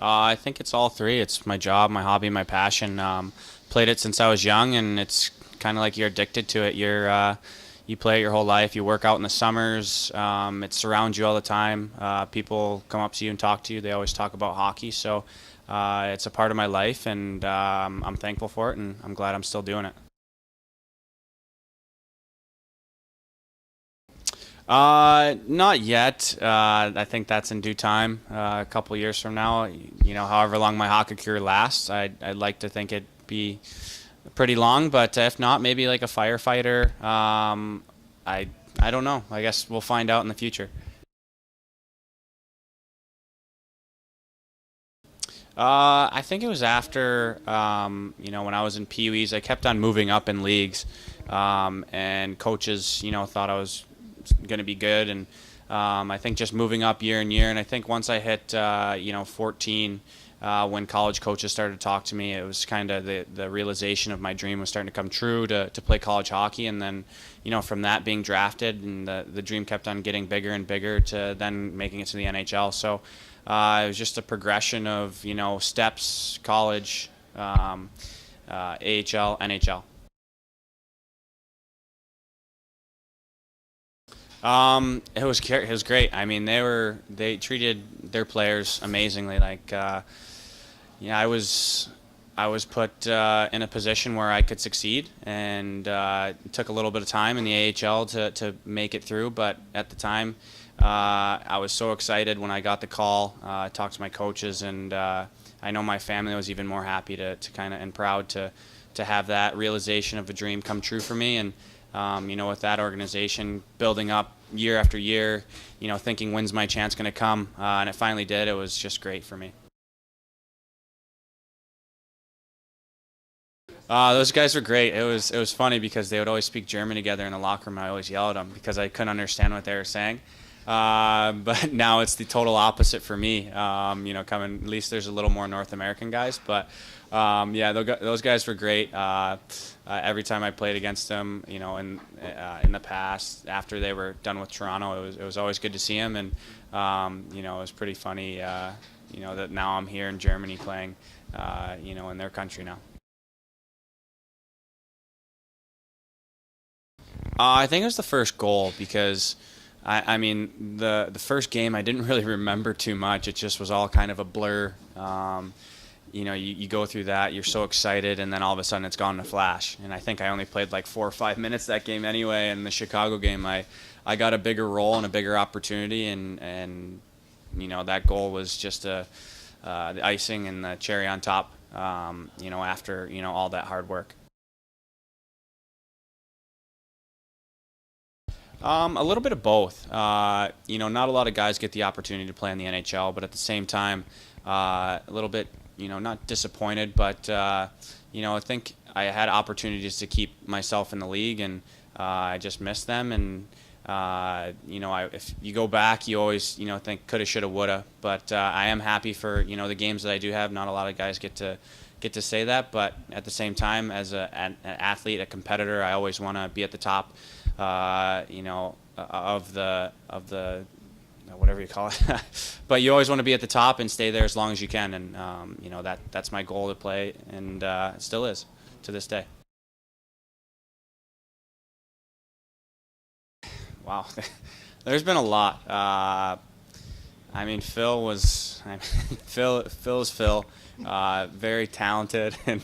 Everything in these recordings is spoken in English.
I think it's all three. It's my job, my hobby, my passion. Played it since I was young, and it's kind of like you're addicted to it. You play it your whole life. You work out in the summers. It surrounds you all the time. People come up to you and talk to you. They always talk about hockey, so it's a part of my life, and I'm thankful for it, and I'm glad I'm still doing it. Not yet. I think that's in due time. A couple years from now, however long my hockey career lasts, I'd like to think it'd be pretty long. But if not, maybe like a firefighter. I I don't know. I guess we'll find out in the future. I think it was after, when I was in Pee Wees, I kept on moving up in leagues, and coaches, thought I was going to be good, and I think just moving up year and year, and I think once I hit, 14, when college coaches started to talk to me, it was kind of the realization of my dream was starting to come true to play college hockey, and then, from that being drafted, and the dream kept on getting bigger and bigger to then making it to the NHL. So it was just a progression of, steps, college, AHL, NHL. It was great. I mean, they treated their players amazingly. Like, yeah, I was put in a position where I could succeed, and it took a little bit of time in the AHL to make it through. But at the time, I was so excited when I got the call. I talked to my coaches, and I know my family was even more happy to kind of and proud to have that realization of a dream come true for me. And with that organization building up year after year, thinking when's my chance going to come, and it finally did. It was just great for me. Those guys were great. It was funny because they would always speak German together in the locker room. And I always yell at them because I couldn't understand what they were saying. But now it's the total opposite for me. Coming at least there's a little more North American guys, but yeah, those guys were great. Every time I played against them, in the past after they were done with Toronto, it was always good to see them, and it was pretty funny. That now I'm here in Germany playing, in their country now. I think it was the first goal because I mean the first game I didn't really remember too much. It just was all kind of a blur. You go through that, you're so excited, and then all of a sudden it's gone in a flash. And I think I only played like 4 or 5 minutes that game anyway. And the Chicago game, I got a bigger role and a bigger opportunity, and that goal was just the icing and the cherry on top. After all that hard work. A little bit of both. Not a lot of guys get the opportunity to play in the NHL, but at the same time, a little bit, not disappointed, but I think I had opportunities to keep myself in the league, and I just missed them. And if you go back, you always, think coulda, shoulda, woulda. But I am happy for the games that I do have. Not a lot of guys get to say that, but at the same time, as an athlete, a competitor, I always want to be at the top, of the whatever you call it. But you always want to be at the top and stay there as long as you can, and that's my goal to play, and it still is to this day. Wow, there's been a lot. I mean, Phil is Phil. Very talented and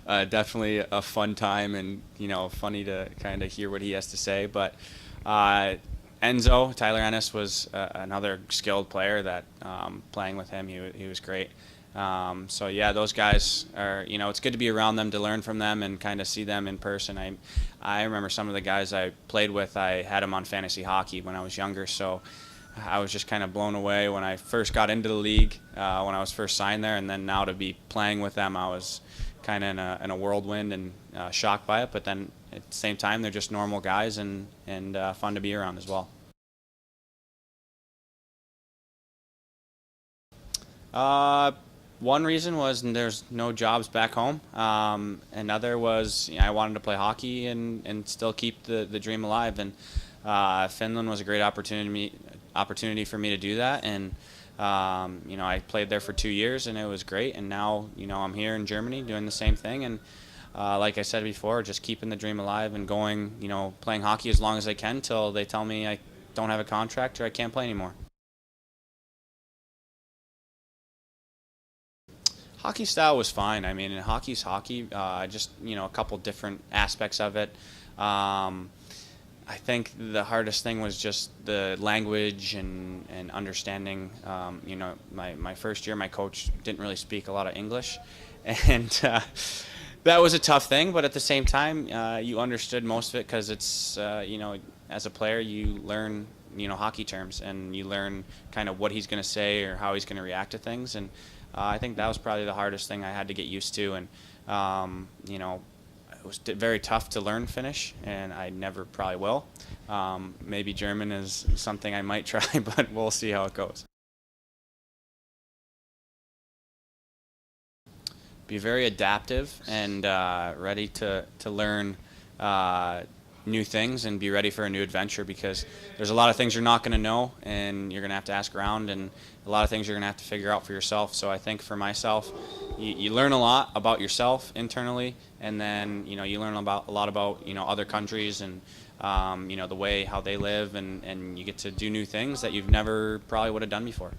definitely a fun time, and funny to kind of hear what he has to say. But Tyler Ennis was another skilled player that playing with him, he was great. So yeah, those guys are, it's good to be around them, to learn from them and kind of see them in person. I remember some of the guys I played with, I had them on fantasy hockey when I was younger, so I was just kind of blown away when I first got into the league, when I was first signed there, and then now to be playing with them, I was kind of in a whirlwind and shocked by it. But then at the same time, they're just normal guys, and fun to be around as well. Uh, One reason was there's no jobs back home. Another was, I wanted to play hockey and still keep the dream alive. And Finland was a great opportunity for me to do that. And I played there for 2 years and it was great. And now, I'm here in Germany doing the same thing. And like I said before, just keeping the dream alive and going, playing hockey as long as I can till they tell me I don't have a contract or I can't play anymore. Hockey style was fine. I mean, hockey's hockey. Just a couple different aspects of it. Um, I think the hardest thing was just the language and understanding. My first year, my coach didn't really speak a lot of English, and that was a tough thing. But at the same time, you understood most of it because it's as a player, you learn hockey terms and you learn kind of what he's going to say or how he's going to react to things. And I think that was probably the hardest thing I had to get used to. And it was very tough to learn Finnish, and I never probably will. Maybe German is something I might try, but we'll see how it goes. Be very adaptive and ready to learn new things and be ready for a new adventure, because there's a lot of things you're not going to know and you're going to have to ask around, and a lot of things you're going to have to figure out for yourself. So I think for myself, you learn a lot about yourself internally, and then you learn a lot about other countries and the way how they live, and you get to do new things that you've never probably would have done before.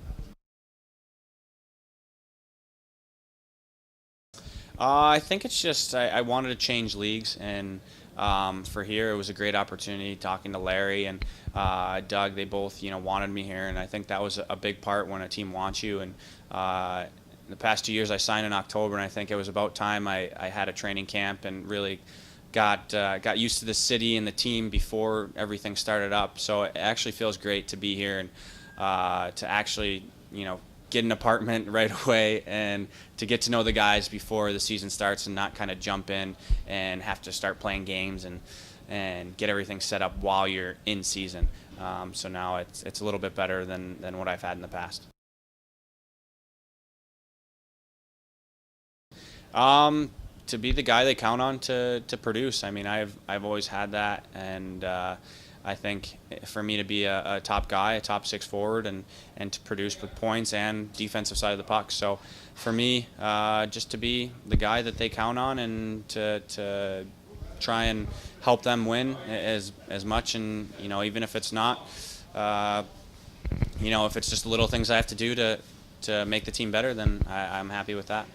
I think it's just I wanted to change leagues, and for here it was a great opportunity talking to Larry and Doug. They both wanted me here, and I think that was a big part when a team wants you. And in the past 2 years I signed in October, and I think it was about time I had a training camp and really got used to the city and the team before everything started up. So it actually feels great to be here and to actually get an apartment right away and to get to know the guys before the season starts and not kind of jump in and have to start playing games and get everything set up while you're in season. So now it's a little bit better than what I've had in the past. To be the guy they count on to produce. I mean, I've always had that, and I think for me to be a top guy, a top six forward, and to produce with points and defensive side of the puck. So for me, just to be the guy that they count on and to try and help them win as much, and even if it's not, if it's just little things I have to do to make the team better, then I'm happy with that.